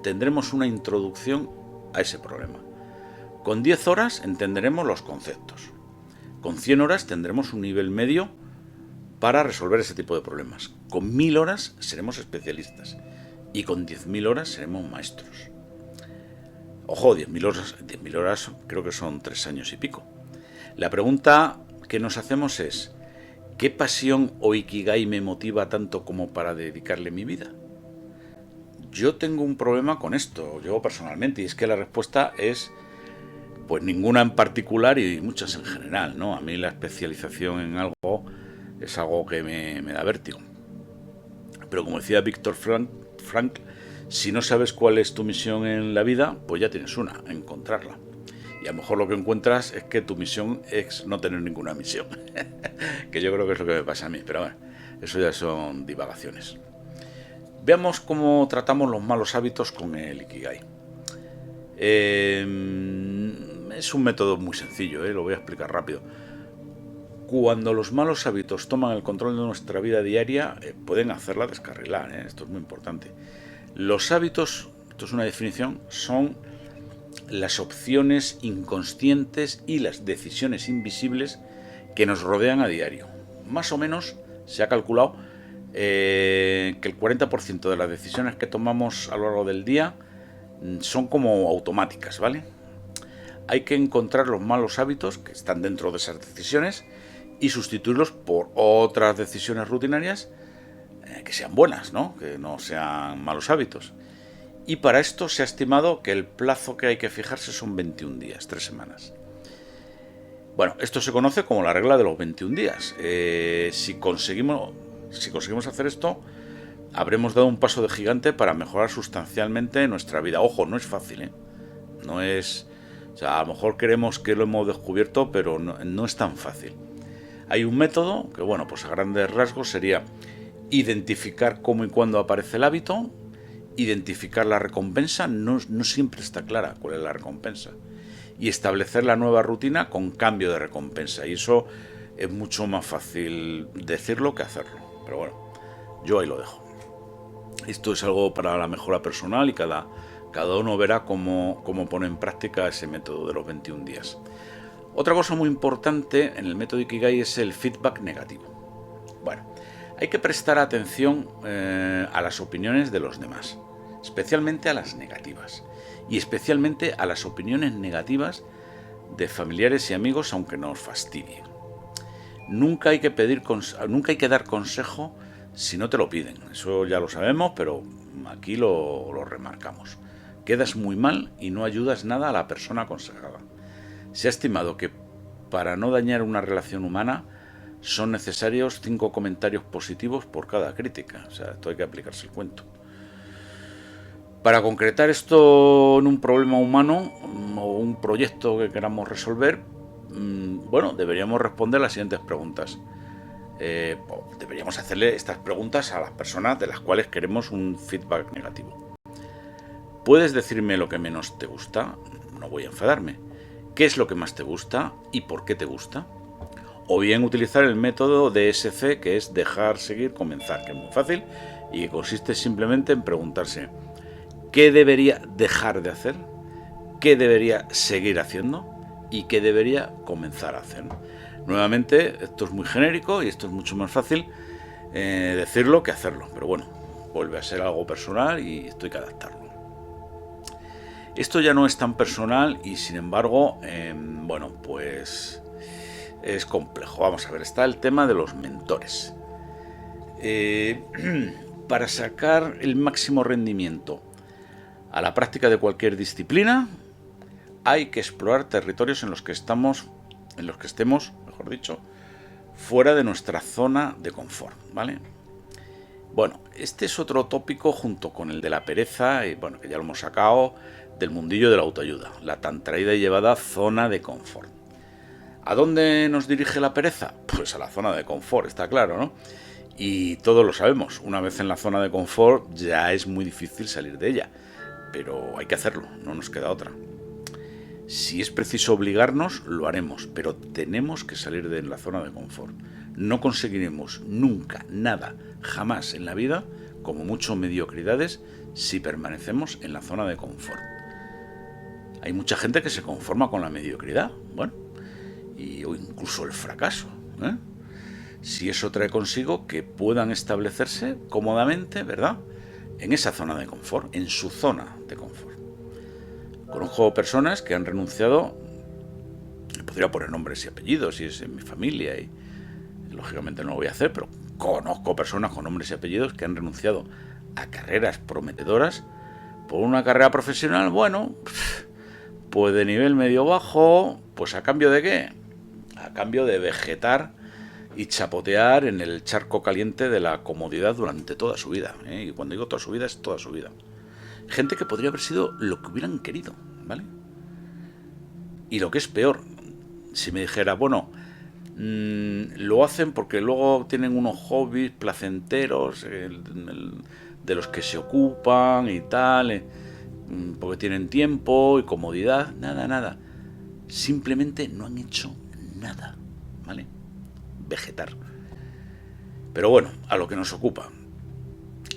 tendremos una introducción a ese problema. Con 10 horas entenderemos los conceptos. Con 100 horas tendremos un nivel medio para resolver ese tipo de problemas. Con 1000 horas seremos especialistas y con 10.000 horas seremos maestros. Ojo, 10.000 horas creo que son 3 años y pico. La pregunta que nos hacemos es: ¿qué pasión o Ikigai me motiva tanto como para dedicarle mi vida? Yo tengo un problema con esto, yo personalmente, y es que la respuesta es pues ninguna en particular y muchas en general, ¿no? A mí la especialización en algo es algo que me da vértigo. Pero como decía Víctor Frankl, si no sabes cuál es tu misión en la vida, pues ya tienes una, encontrarla. Y a lo mejor lo que encuentras es que tu misión es no tener ninguna misión. Que yo creo que es lo que me pasa a mí, pero bueno, eso ya son divagaciones. Veamos cómo tratamos los malos hábitos con el Ikigai. Es un método muy sencillo, lo voy a explicar rápido. Cuando los malos hábitos toman el control de nuestra vida diaria, pueden hacerla descarrilar, esto es muy importante. Los hábitos, esto es una definición, son las opciones inconscientes y las decisiones invisibles que nos rodean a diario. Más o menos se ha calculado que el 40% de las decisiones que tomamos a lo largo del día son como automáticas, ¿vale? Hay que encontrar los malos hábitos que están dentro de esas decisiones y sustituirlos por otras decisiones rutinarias que sean buenas, ¿no? Que no sean malos hábitos. Y para esto se ha estimado que el plazo que hay que fijarse son 21 días, 3 semanas. Bueno, esto se conoce como la regla de los 21 días. Si conseguimos hacer esto, habremos dado un paso de gigante para mejorar sustancialmente nuestra vida. Ojo, no es fácil, No es... O sea, a lo mejor creemos que lo hemos descubierto, pero no es tan fácil. Hay un método que, bueno, pues a grandes rasgos sería identificar cómo y cuándo aparece el hábito, identificar la recompensa, no siempre está clara cuál es la recompensa, y establecer la nueva rutina con cambio de recompensa. Y eso es mucho más fácil decirlo que hacerlo. Pero bueno, yo ahí lo dejo. Esto es algo para la mejora personal y cada uno verá cómo pone en práctica ese método de los 21 días. Otra cosa muy importante en el método Ikigai es el feedback negativo. Bueno, hay que prestar atención a las opiniones de los demás, especialmente a las negativas, y especialmente a las opiniones negativas de familiares y amigos, aunque nos fastidien. Nunca hay que dar consejo si no te lo piden. Eso ya lo sabemos, pero aquí lo remarcamos. Quedas muy mal y no ayudas nada a la persona aconsejada. Se ha estimado que para no dañar una relación humana son necesarios 5 comentarios positivos por cada crítica. O sea, esto hay que aplicarse el cuento. Para concretar esto en un problema humano o un proyecto que queramos resolver, bueno, deberíamos responder las siguientes preguntas. Deberíamos hacerle estas preguntas a las personas de las cuales queremos un feedback negativo. ¿Puedes decirme lo que menos te gusta? No voy a enfadarme. ¿Qué es lo que más te gusta y por qué te gusta? O bien utilizar el método DSC, que es dejar, seguir, comenzar, que es muy fácil y que consiste simplemente en preguntarse ¿qué debería dejar de hacer? ¿Qué debería seguir haciendo? ¿Y qué debería comenzar a hacer? Nuevamente, esto es muy genérico y esto es mucho más fácil decirlo que hacerlo. Pero bueno, vuelve a ser algo personal y esto hay que adaptarlo. Esto ya no es tan personal y sin embargo, bueno, pues es complejo. Vamos a ver, está el tema de los mentores. Para sacar el máximo rendimiento a la práctica de cualquier disciplina, hay que explorar territorios en los que estemos, mejor dicho, fuera de nuestra zona de confort, ¿vale? Bueno, este es otro tópico junto con el de la pereza, y bueno, que ya lo hemos sacado del mundillo de la autoayuda, la tan traída y llevada zona de confort. ¿A dónde nos dirige la pereza? Pues a la zona de confort, está claro, ¿no? Y todos lo sabemos, una vez en la zona de confort ya es muy difícil salir de ella, pero hay que hacerlo, no nos queda otra. Si es preciso obligarnos, lo haremos, pero tenemos que salir de la zona de confort. No conseguiremos nunca, nada, jamás en la vida, como mucho mediocridades, si permanecemos en la zona de confort. Hay mucha gente que se conforma con la mediocridad, bueno, o incluso el fracaso, ¿eh? Si eso trae consigo que puedan establecerse cómodamente, ¿verdad?, en esa zona de confort, en su zona de confort. Conozco personas que han renunciado, podría poner nombres y apellidos si es en mi familia y lógicamente no lo voy a hacer, pero conozco personas con nombres y apellidos que han renunciado a carreras prometedoras por una carrera profesional, bueno, pues de nivel medio bajo, pues ¿a cambio de qué? A cambio de vegetar y chapotear en el charco caliente de la comodidad durante toda su vida, ¿eh? Y cuando digo toda su vida, es toda su vida. Gente que podría haber sido lo que hubieran querido, ¿vale? Y lo que es peor, si me dijera, bueno, lo hacen porque luego tienen unos hobbies placenteros de los que se ocupan y tal, porque tienen tiempo y comodidad, nada. Simplemente no han hecho nada, ¿vale? Vegetar. Pero bueno, a lo que nos ocupa.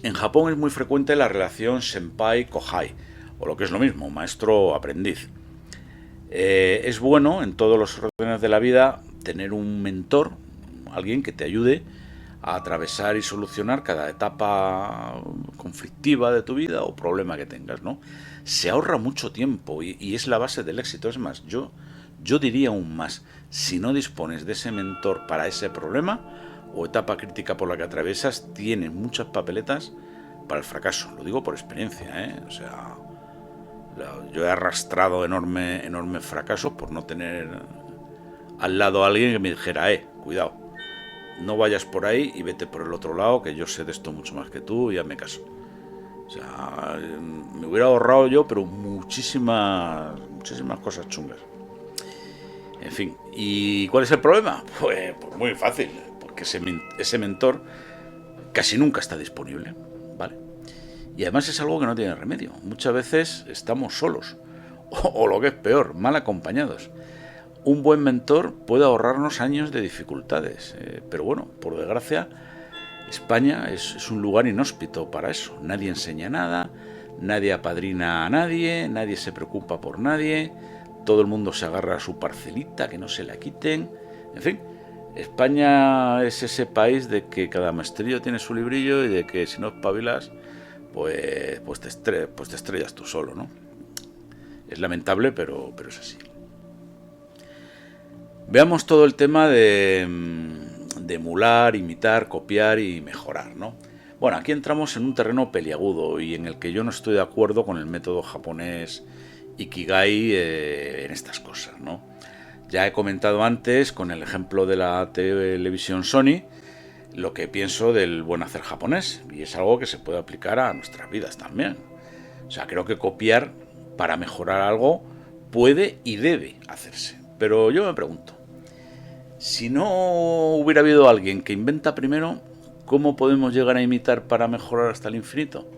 En Japón es muy frecuente la relación senpai-kohai, o lo que es lo mismo, maestro-aprendiz. Es bueno en todos los órdenes de la vida tener un mentor, alguien que te ayude a atravesar y solucionar cada etapa conflictiva de tu vida o problema que tengas, ¿no? Se ahorra mucho tiempo y es la base del éxito. Es más, yo diría aún más, si no dispones de ese mentor para ese problema o etapa crítica por la que atraviesas, tienes muchas papeletas para el fracaso. Lo digo por experiencia, ¿eh? O sea, yo he arrastrado enormes fracasos por no tener al lado a alguien que me dijera, cuidado, no vayas por ahí y vete por el otro lado, que yo sé de esto mucho más que tú y hazme caso. O sea, me hubiera ahorrado yo, pero muchísimas cosas chungas. En fin, ¿y cuál es el problema? Pues muy fácil, porque ese mentor casi nunca está disponible, ¿vale? Y además es algo que no tiene remedio. Muchas veces estamos solos, o lo que es peor, mal acompañados. Un buen mentor puede ahorrarnos años de dificultades, pero bueno, por desgracia, España es un lugar inhóspito para eso. Nadie enseña nada, nadie apadrina a nadie, nadie se preocupa por nadie, todo el mundo se agarra a su parcelita, que no se la quiten. En fin, España es ese país de que cada maestrillo tiene su librillo y de que si no espabilas, pues te estrellas tú solo, ¿no? Es lamentable, pero es así. Veamos todo el tema de emular, imitar, copiar y mejorar, ¿no? Bueno, aquí entramos en un terreno peliagudo y en el que yo no estoy de acuerdo con el método japonés Ikigai en estas cosas, ¿no? Ya he comentado antes, con el ejemplo de la televisión Sony, lo que pienso del buen hacer japonés, y es algo que se puede aplicar a nuestras vidas también. O sea, creo que copiar para mejorar algo puede y debe hacerse. Pero yo me pregunto, si no hubiera habido alguien que inventa primero, ¿cómo podemos llegar a imitar para mejorar hasta el infinito?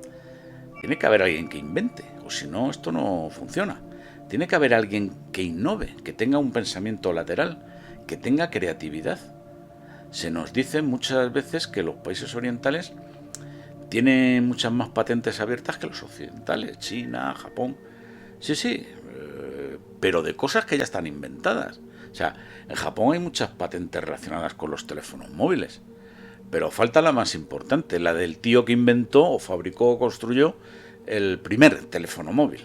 Tiene que haber alguien que invente, o si no, esto no funciona. Tiene que haber alguien que innove, que tenga un pensamiento lateral, que tenga creatividad. Se nos dice muchas veces que los países orientales tienen muchas más patentes abiertas que los occidentales, China, Japón. Sí, pero de cosas que ya están inventadas. O sea, en Japón hay muchas patentes relacionadas con los teléfonos móviles, pero falta la más importante, la del tío que inventó o fabricó o construyó el primer teléfono móvil,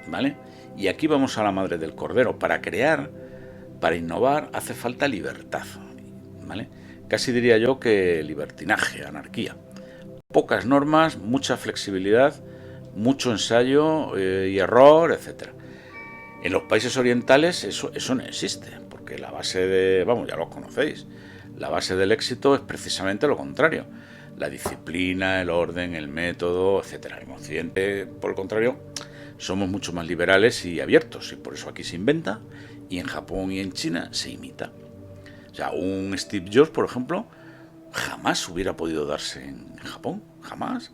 ¿vale? Y aquí vamos a la madre del cordero. Para crear, para innovar, hace falta libertad, ¿vale? Casi diría yo que libertinaje, anarquía. Pocas normas, mucha flexibilidad, mucho ensayo y error, etc. En los países orientales eso no existe, porque la base de, vamos, ya lo conocéis, la base del éxito es precisamente lo contrario. La disciplina, el orden, el método, etc. En Occidente, por el contrario, somos mucho más liberales y abiertos, y por eso aquí se inventa, y en Japón y en China se imita. O sea, un Steve Jobs, por ejemplo, jamás hubiera podido darse en Japón, jamás.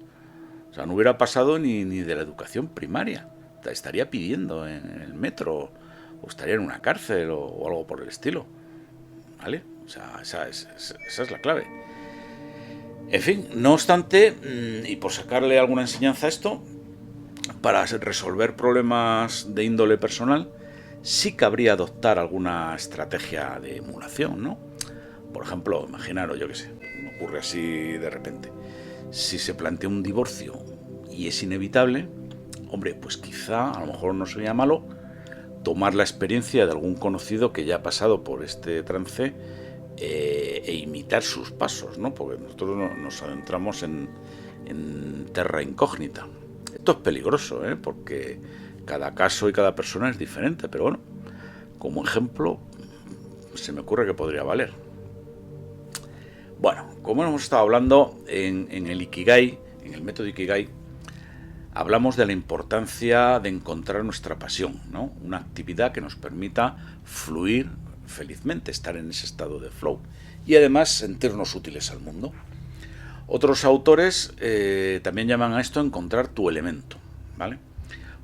O sea, no hubiera pasado ni de la educación primaria. Estaría pidiendo en el metro, o estaría en una cárcel o algo por el estilo, ¿vale? O sea, esa es la clave. En fin, no obstante, y por sacarle alguna enseñanza a esto, para resolver problemas de índole personal, sí cabría adoptar alguna estrategia de emulación, ¿no? Por ejemplo, imaginaros, yo qué sé, me ocurre así de repente. Si se plantea un divorcio y es inevitable, hombre, pues quizá a lo mejor no sería malo tomar la experiencia de algún conocido que ya ha pasado por este trance e imitar sus pasos, ¿no? Porque nosotros nos adentramos en terra incógnita. Esto es peligroso, ¿eh? Porque cada caso y cada persona es diferente, pero bueno, como ejemplo se me ocurre que podría valer. Bueno, como hemos estado hablando en el Ikigai, en el método Ikigai, hablamos de la importancia de encontrar nuestra pasión, ¿no? Una actividad que nos permita fluir felizmente, estar en ese estado de flow y además sentirnos útiles al mundo. Otros autores también llaman a esto encontrar tu elemento, ¿vale?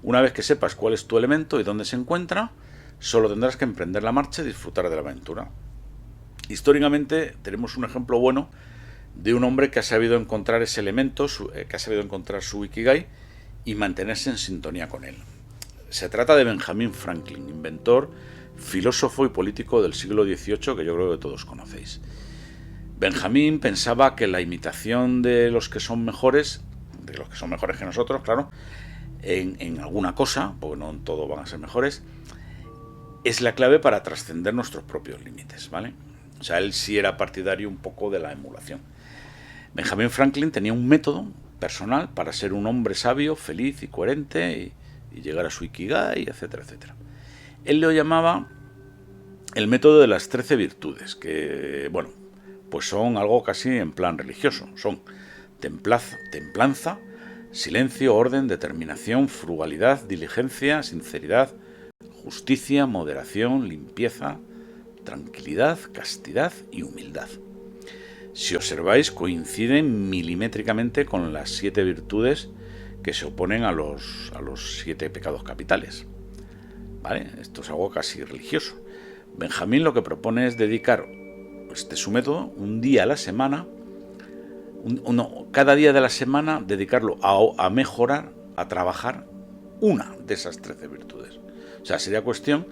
Una vez que sepas cuál es tu elemento y dónde se encuentra, solo tendrás que emprender la marcha y disfrutar de la aventura. Históricamente tenemos un ejemplo bueno de un hombre que ha sabido encontrar ese elemento, que ha sabido encontrar su Ikigai y mantenerse en sintonía con él. Se trata de Benjamin Franklin, inventor, filósofo y político del siglo XVIII, que yo creo que todos conocéis. Benjamin pensaba que la imitación de los que son mejores que nosotros, claro, en alguna cosa, porque no en todo van a ser mejores, es la clave para trascender nuestros propios límites, ¿vale? O sea, él sí era partidario un poco de la emulación. Benjamin Franklin tenía un método personal para ser un hombre sabio, feliz y coherente y llegar a su Ikigai, etcétera, etcétera. Él lo llamaba el método de las 13 virtudes, que, bueno, pues son algo casi en plan religioso. Son templanza, silencio, orden, determinación, frugalidad, diligencia, sinceridad, justicia, moderación, limpieza, tranquilidad, castidad y humildad. Si observáis, coinciden milimétricamente con las 7 virtudes que se oponen a los 7 pecados capitales. ¿Vale? Esto es algo casi religioso. Benjamín lo que propone es dedicar, este es su método, un día a la semana, cada día de la semana, dedicarlo a mejorar, a trabajar una de esas 13 virtudes. O sea, sería cuestión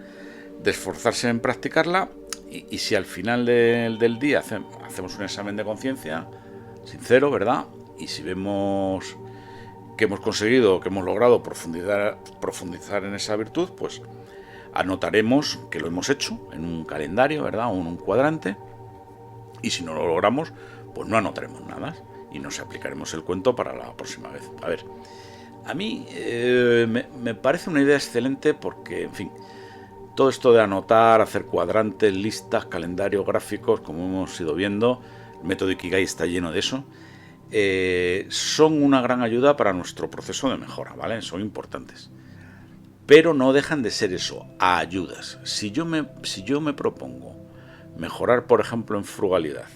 de esforzarse en practicarla y si al final del día hacemos un examen de conciencia sincero, ¿verdad? Y si vemos que hemos conseguido, que hemos logrado profundizar en esa virtud, pues anotaremos que lo hemos hecho en un calendario, ¿verdad? O en un cuadrante. Y si no lo logramos, pues no anotaremos nada y nos aplicaremos el cuento para la próxima vez. A ver, a mí me parece una idea excelente porque, en fin, todo esto de anotar, hacer cuadrantes, listas, calendarios, gráficos, como hemos ido viendo, el método Ikigai está lleno de eso, son una gran ayuda para nuestro proceso de mejora, ¿vale? Son importantes. Pero no dejan de ser eso, ayudas. Si yo me propongo mejorar, por ejemplo, en frugalidad,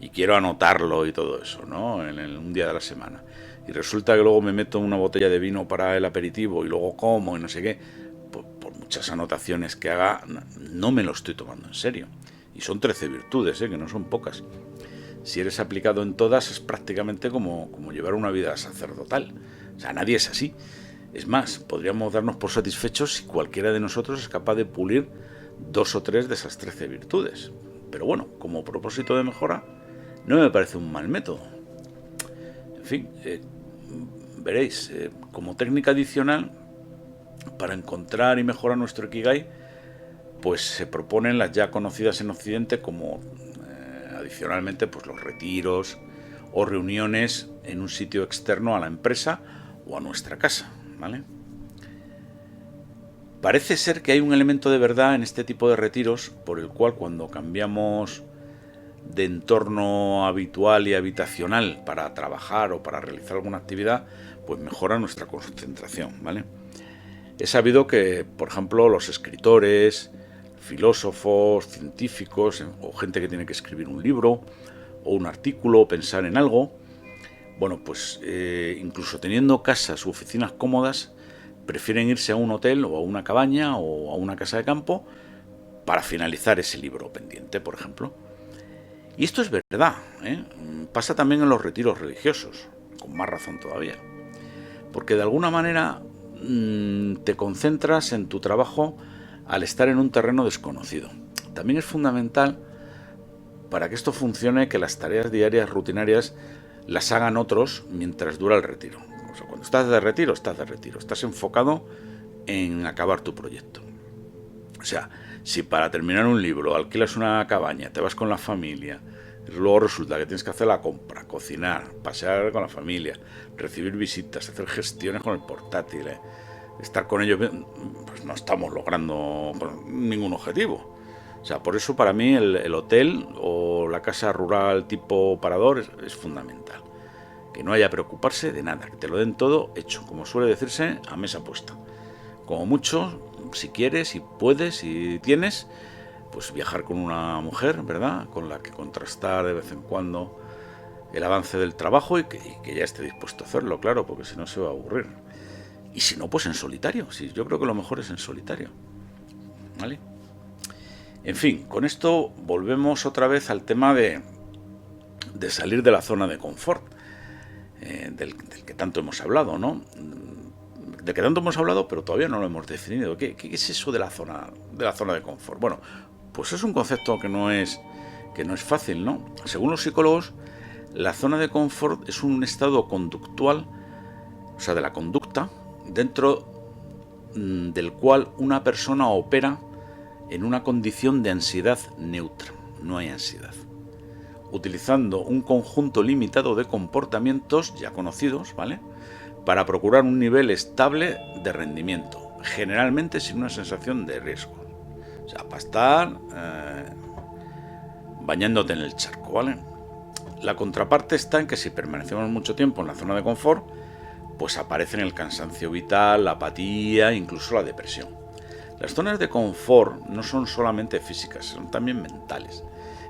y quiero anotarlo y todo eso, ¿no? En un día de la semana, y resulta que luego me meto una botella de vino para el aperitivo y luego como y no sé qué, por muchas anotaciones que haga, no me lo estoy tomando en serio. Y son 13 virtudes, que no son pocas. Si eres aplicado en todas, es prácticamente como llevar una vida sacerdotal. O sea, nadie es así. Es más, podríamos darnos por satisfechos si cualquiera de nosotros es capaz de pulir 2 o 3 de esas 13 virtudes. Pero bueno, como propósito de mejora, no me parece un mal método. En fin, veréis, como técnica adicional, para encontrar y mejorar nuestro Ikigai, pues se proponen las ya conocidas en Occidente como adicionalmente pues los retiros o reuniones en un sitio externo a la empresa o a nuestra casa, ¿vale? Parece ser que hay un elemento de verdad en este tipo de retiros por el cual cuando cambiamos de entorno habitual y habitacional para trabajar o para realizar alguna actividad, pues mejora nuestra concentración, ¿vale? He sabido que, por ejemplo, los escritores, filósofos, científicos o gente que tiene que escribir un libro o un artículo o pensar en algo, bueno, pues incluso teniendo casas u oficinas cómodas, prefieren irse a un hotel o a una cabaña o a una casa de campo para finalizar ese libro pendiente, por ejemplo. Y esto es verdad, pasa también en los retiros religiosos, con más razón todavía, porque de alguna manera te concentras en tu trabajo al estar en un terreno desconocido. También es fundamental para que esto funcione que las tareas diarias rutinarias las hagan otros mientras dura el retiro. O sea, cuando estás de retiro, estás enfocado en acabar tu proyecto. O sea, si para terminar un libro alquilas una cabaña, te vas con la familia, luego resulta que tienes que hacer la compra, cocinar, pasear con la familia, recibir visitas, hacer gestiones con el portátil, estar con ellos, pues no estamos logrando ningún objetivo. O sea, por eso para mí el hotel o la casa rural tipo parador es fundamental. Que no haya que preocuparse de nada, que te lo den todo hecho, como suele decirse, a mesa puesta. Como mucho, si quieres, si puedes, si tienes, pues viajar con una mujer, ¿verdad?, con la que contrastar de vez en cuando el avance del trabajo y que ya esté dispuesto a hacerlo, claro, porque si no se va a aburrir. Y si no, pues en solitario. Sí, yo creo que lo mejor es en solitario, ¿vale? En fin, con esto volvemos otra vez al tema de salir de la zona de confort, del que tanto hemos hablado, ¿no? De que tanto hemos hablado, pero todavía no lo hemos definido. ¿Qué es eso de la zona de confort? Bueno, pues es un concepto que no es fácil, ¿no? Según los psicólogos, la zona de confort es un estado conductual, o sea, de la conducta, dentro del cual una persona opera en una condición de ansiedad neutra. No hay ansiedad. Utilizando un conjunto limitado de comportamientos ya conocidos, ¿vale?, para procurar un nivel estable de rendimiento, generalmente sin una sensación de riesgo. O sea, para estar bañándote en el charco, ¿vale? La contraparte está en que si permanecemos mucho tiempo en la zona de confort, pues aparecen el cansancio vital, la apatía, incluso la depresión. Las zonas de confort no son solamente físicas, son también mentales.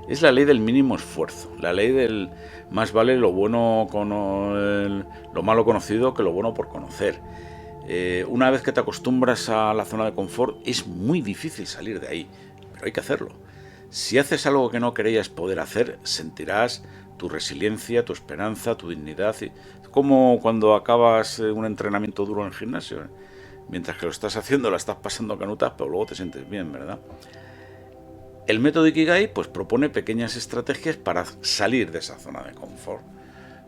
Es la ley del mínimo esfuerzo, la ley del más vale lo bueno lo malo conocido que lo bueno por conocer. Una vez que te acostumbras a la zona de confort, es muy difícil salir de ahí, pero hay que hacerlo. Si haces algo que no creías poder hacer, sentirás tu resiliencia, tu esperanza, tu dignidad. Es como cuando acabas un entrenamiento duro en el gimnasio. Mientras que lo estás haciendo, la estás pasando canutas, pero luego te sientes bien, ¿verdad? El método Ikigai pues propone pequeñas estrategias para salir de esa zona de confort.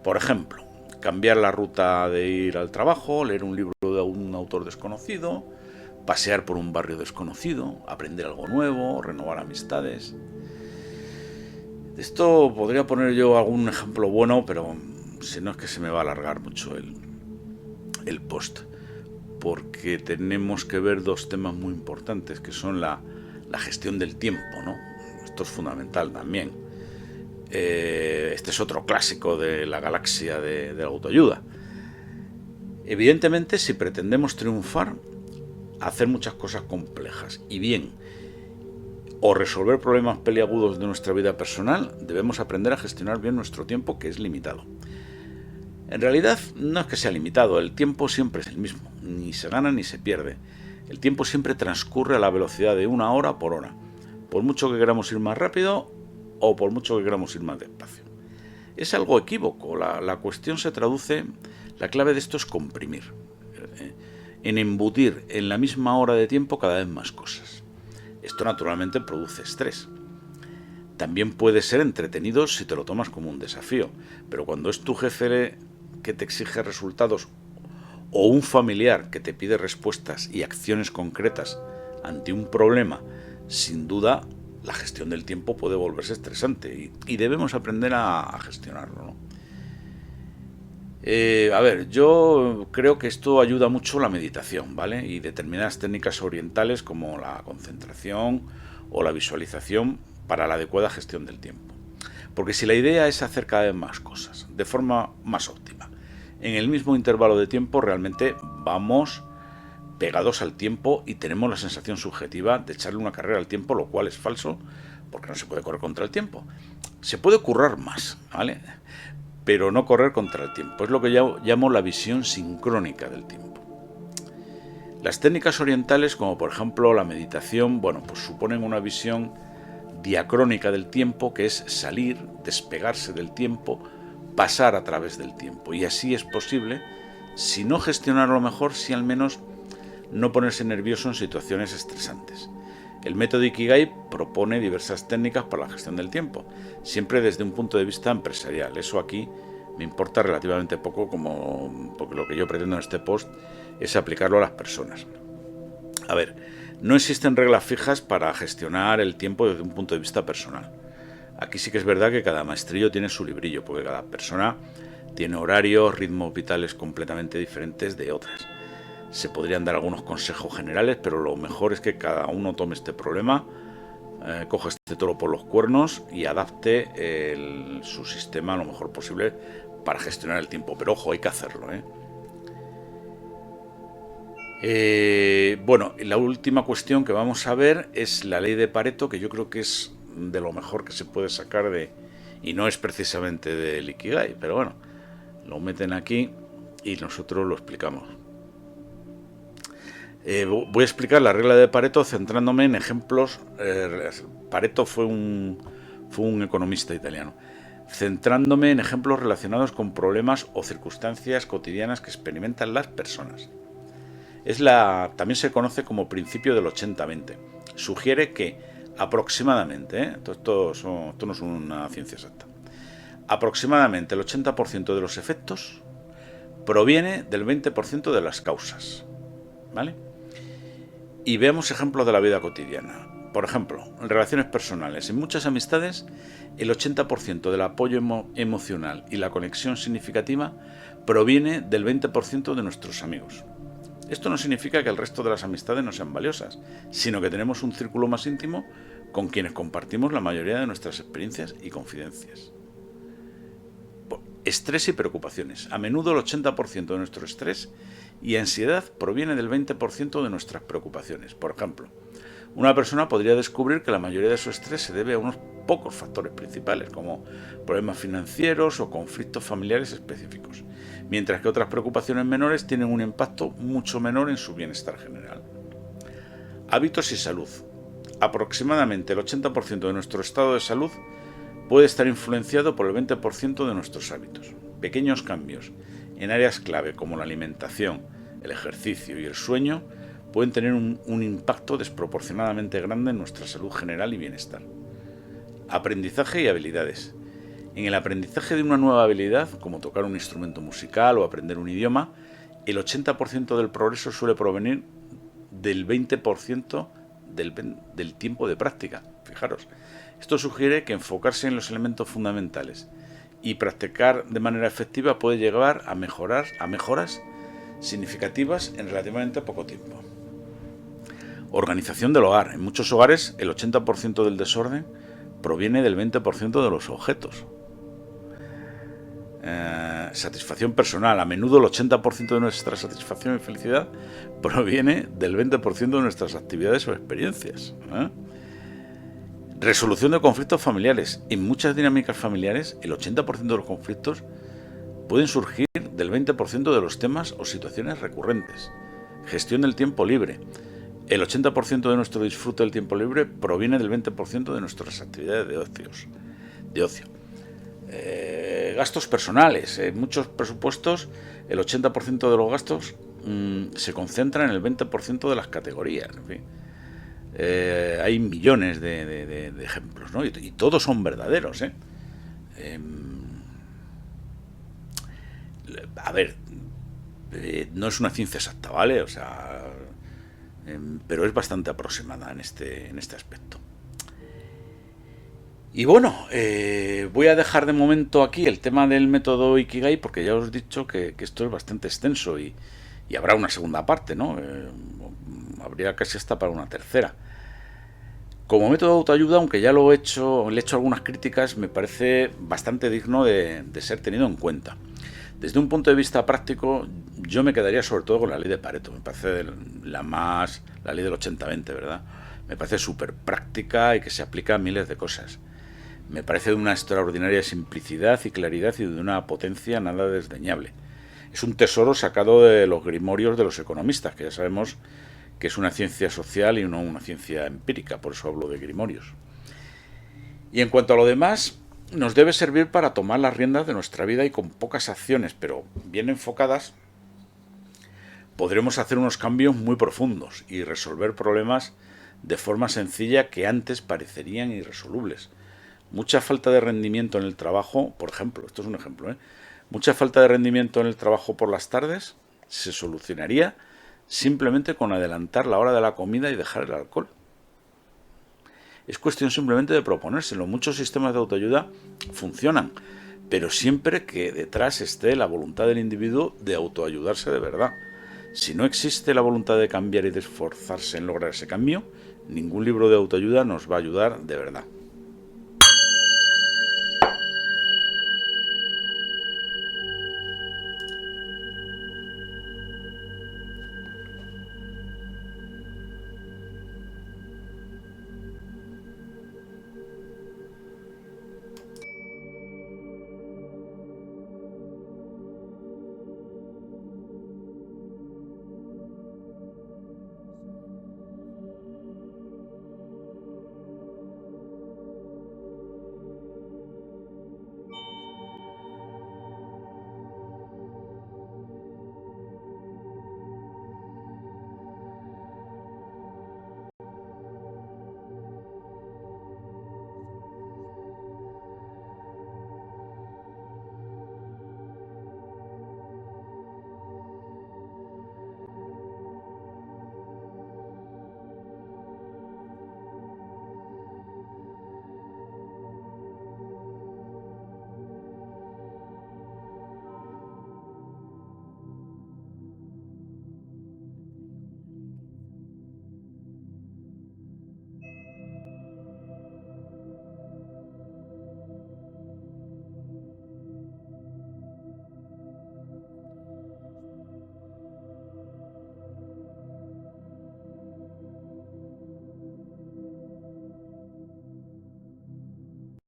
Por ejemplo, cambiar la ruta de ir al trabajo, leer un libro de un autor desconocido, pasear por un barrio desconocido, aprender algo nuevo, renovar amistades. De esto podría poner yo algún ejemplo bueno, pero si no es que se me va a alargar mucho el post, porque tenemos que ver dos temas muy importantes, que son la gestión del tiempo, ¿no? Esto es fundamental también. Este es otro clásico de la galaxia de la autoayuda. Evidentemente, si pretendemos triunfar, hacer muchas cosas complejas y bien, o resolver problemas peliagudos de nuestra vida personal, debemos aprender a gestionar bien nuestro tiempo, que es limitado. En realidad no es que sea limitado, el tiempo siempre es el mismo, ni se gana ni se pierde. El tiempo siempre transcurre a la velocidad de 1 hora por hora, por mucho que queramos ir más rápido o por mucho que queramos ir más despacio. Es algo equívoco, la cuestión se traduce, la clave de esto es comprimir, en embutir en la misma hora de tiempo cada vez más cosas. Esto naturalmente produce estrés. También puede ser entretenido si te lo tomas como un desafío, pero cuando es tu jefe que te exige resultados o un familiar que te pide respuestas y acciones concretas ante un problema, sin duda la gestión del tiempo puede volverse estresante y debemos aprender a gestionarlo, ¿no? Yo creo que esto ayuda mucho la meditación, ¿vale? Y determinadas técnicas orientales como la concentración o la visualización para la adecuada gestión del tiempo. Porque si la idea es hacer cada vez más cosas de forma más óptima, en el mismo intervalo de tiempo realmente vamos pegados al tiempo y tenemos la sensación subjetiva de echarle una carrera al tiempo, lo cual es falso, porque no se puede correr contra el tiempo. Se puede currar más, ¿vale? Pero no correr contra el tiempo. Es lo que yo llamo la visión sincrónica del tiempo. Las técnicas orientales, como por ejemplo la meditación, pues suponen una visión diacrónica del tiempo, que es salir, despegarse del tiempo, pasar a través del tiempo. Y así es posible, si no gestionarlo mejor, si al menos no ponerse nervioso en situaciones estresantes. El método Ikigai propone diversas técnicas para la gestión del tiempo, siempre desde un punto de vista empresarial. Eso aquí me importa relativamente poco, porque lo que yo pretendo en este post es aplicarlo a las personas. No existen reglas fijas para gestionar el tiempo desde un punto de vista personal. Aquí sí que es verdad que cada maestrillo tiene su librillo, porque cada persona tiene horarios, ritmos vitales completamente diferentes de otras. Se podrían dar algunos consejos generales, pero lo mejor es que cada uno tome este problema, coja este toro por los cuernos y adapte su sistema lo mejor posible para gestionar el tiempo. Pero ojo, hay que hacerlo, la última cuestión que vamos a ver es la ley de Pareto, que yo creo que es de lo mejor que se puede sacar y no es precisamente del Ikigai, pero bueno, lo meten aquí y nosotros lo explicamos. Voy a explicar la regla de Pareto centrándome en ejemplos. Pareto fue un economista italiano. Centrándome en ejemplos relacionados con problemas o circunstancias cotidianas que experimentan las personas. También se conoce como principio del 80-20. Sugiere que aproximadamente, esto no es una ciencia exacta, aproximadamente el 80% de los efectos proviene del 20% de las causas, ¿vale? Y veamos ejemplos de la vida cotidiana. Por ejemplo, en relaciones personales, en muchas amistades, el 80% del apoyo emocional y la conexión significativa proviene del 20% de nuestros amigos. Esto no significa que el resto de las amistades no sean valiosas, sino que tenemos un círculo más íntimo con quienes compartimos la mayoría de nuestras experiencias y confidencias. Estrés y preocupaciones. A menudo el 80% de nuestro estrés Y ansiedad proviene del 20% de nuestras preocupaciones. Por ejemplo, una persona podría descubrir que la mayoría de su estrés se debe a unos pocos factores principales, como problemas financieros o conflictos familiares específicos, mientras que otras preocupaciones menores tienen un impacto mucho menor en su bienestar general. Hábitos y salud. Aproximadamente el 80% de nuestro estado de salud puede estar influenciado por el 20% de nuestros hábitos. Pequeños cambios en áreas clave como la alimentación, el ejercicio y el sueño pueden tener un impacto desproporcionadamente grande en nuestra salud general y bienestar. Aprendizaje y habilidades. En el aprendizaje de una nueva habilidad, como tocar un instrumento musical o aprender un idioma, el 80% del progreso suele provenir del 20% del tiempo de práctica. Fijaros, esto sugiere que enfocarse en los elementos fundamentales y practicar de manera efectiva puede llevar a mejoras significativas en relativamente poco tiempo. Organización del hogar. En muchos hogares el 80% del desorden proviene del 20% de los objetos. Satisfacción personal. A menudo el 80% de nuestra satisfacción y felicidad proviene del 20% de nuestras actividades o experiencias. Resolución de conflictos familiares. En muchas dinámicas familiares, el 80% de los conflictos pueden surgir del 20% de los temas o situaciones recurrentes. Gestión del tiempo libre. El 80% de nuestro disfrute del tiempo libre proviene del 20% de nuestras actividades de ocio. Gastos personales. En muchos presupuestos, el 80% de los gastos se concentra en el 20% de las categorías. En fin. Hay millones de ejemplos, ¿no? Y todos son verdaderos, ¿eh? A ver, no es una ciencia exacta, ¿vale? O sea, pero es bastante aproximada en este aspecto. Y bueno, voy a dejar de momento aquí el tema del método Ikigai, porque ya os he dicho que esto es bastante extenso y habrá una segunda parte, ¿no? Habría casi hasta para una tercera. Como método de autoayuda, aunque ya le he hecho algunas críticas, me parece bastante digno de ser tenido en cuenta. Desde un punto de vista práctico, yo me quedaría sobre todo con la ley de Pareto. Me parece la ley del 80-20, ¿verdad? Me parece súper práctica y que se aplica a miles de cosas. Me parece de una extraordinaria simplicidad y claridad y de una potencia nada desdeñable. Es un tesoro sacado de los grimorios de los economistas, que ya sabemos que es una ciencia social y no una ciencia empírica, por eso hablo de grimorios. Y en cuanto a lo demás, nos debe servir para tomar las riendas de nuestra vida y con pocas acciones, pero bien enfocadas, podremos hacer unos cambios muy profundos y resolver problemas de forma sencilla que antes parecerían irresolubles. Mucha falta de rendimiento en el trabajo, por ejemplo, esto es un ejemplo, mucha falta de rendimiento en el trabajo por las tardes se solucionaría simplemente con adelantar la hora de la comida y dejar el alcohol. Es cuestión simplemente de proponérselo. Muchos sistemas de autoayuda funcionan, pero siempre que detrás esté la voluntad del individuo de autoayudarse de verdad. Si no existe la voluntad de cambiar y de esforzarse en lograr ese cambio, ningún libro de autoayuda nos va a ayudar de verdad.